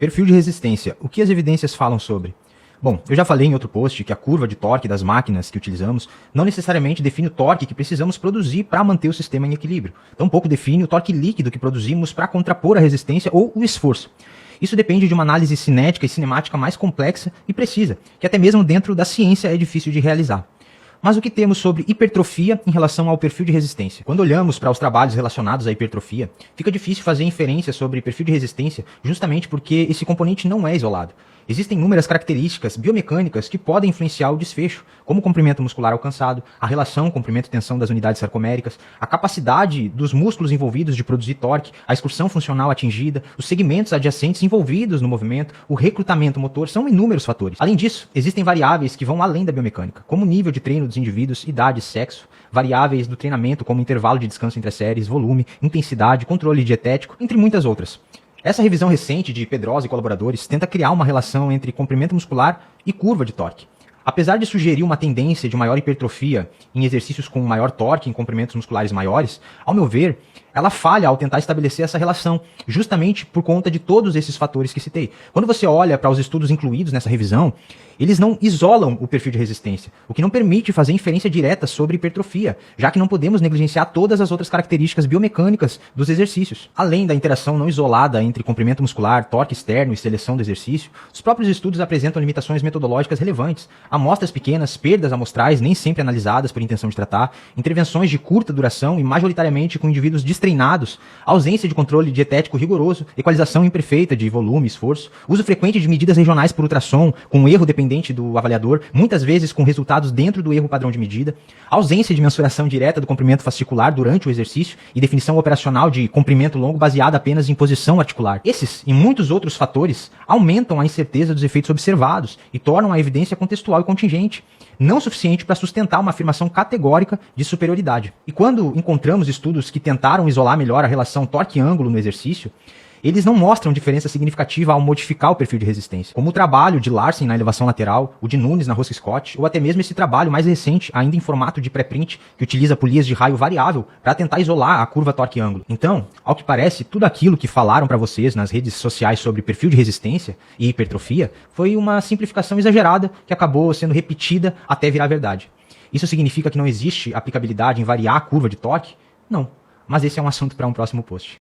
Perfil de resistência. O que as evidências falam sobre? Bom, eu já falei em outro post que a curva de torque das máquinas que utilizamos não necessariamente define o torque que precisamos produzir para manter o sistema em equilíbrio. Tampouco define o torque líquido que produzimos para contrapor a resistência ou o esforço. Isso depende de uma análise cinética e cinemática mais complexa e precisa, que até mesmo dentro da ciência é difícil de realizar. Mas o que temos sobre hipertrofia em relação ao perfil de resistência? Quando olhamos para os trabalhos relacionados à hipertrofia, fica difícil fazer inferência sobre perfil de resistência justamente porque esse componente não é isolado. Existem inúmeras características biomecânicas que podem influenciar o desfecho, como o comprimento muscular alcançado, a relação comprimento-tensão das unidades sarcoméricas, a capacidade dos músculos envolvidos de produzir torque, a excursão funcional atingida, os segmentos adjacentes envolvidos no movimento, o recrutamento motor, são inúmeros fatores. Além disso, existem variáveis que vão além da biomecânica, como o nível de treino dos indivíduos, idade, sexo, variáveis do treinamento como intervalo de descanso entre as séries, volume, intensidade, controle dietético, entre muitas outras. Essa revisão recente de Pedrosa e colaboradores tenta criar uma relação entre comprimento muscular e curva de torque. Apesar de sugerir uma tendência de maior hipertrofia em exercícios com maior torque em comprimentos musculares maiores, ao meu ver, ela falha ao tentar estabelecer essa relação, justamente por conta de todos esses fatores que citei. Quando você olha para os estudos incluídos nessa revisão, eles não isolam o perfil de resistência, o que não permite fazer inferência direta sobre hipertrofia, já que não podemos negligenciar todas as outras características biomecânicas dos exercícios. Além da interação não isolada entre comprimento muscular, torque externo e seleção do exercício, os próprios estudos apresentam limitações metodológicas relevantes, amostras pequenas, perdas amostrais nem sempre analisadas por intenção de tratar, intervenções de curta duração e majoritariamente com indivíduos destreinados, ausência de controle dietético rigoroso, equalização imperfeita de volume e esforço, uso frequente de medidas regionais por ultrassom, com erro dependente do avaliador, muitas vezes com resultados dentro do erro padrão de medida, ausência de mensuração direta do comprimento fascicular durante o exercício e definição operacional de comprimento longo baseada apenas em posição articular. Esses e muitos outros fatores aumentam a incerteza dos efeitos observados e tornam a evidência contextual e contingente, não suficiente para sustentar uma afirmação categórica de superioridade. E quando encontramos estudos que tentaram isolar melhor a relação torque-ângulo no exercício, eles não mostram diferença significativa ao modificar o perfil de resistência, como o trabalho de Larsen na elevação lateral, o de Nunes na rosca Scott, ou até mesmo esse trabalho mais recente, ainda em formato de pré-print, que utiliza polias de raio variável para tentar isolar a curva torque-ângulo. Então, ao que parece, tudo aquilo que falaram para vocês nas redes sociais sobre perfil de resistência e hipertrofia foi uma simplificação exagerada que acabou sendo repetida até virar verdade. Isso significa que não existe aplicabilidade em variar a curva de torque? Não, mas esse é um assunto para um próximo post.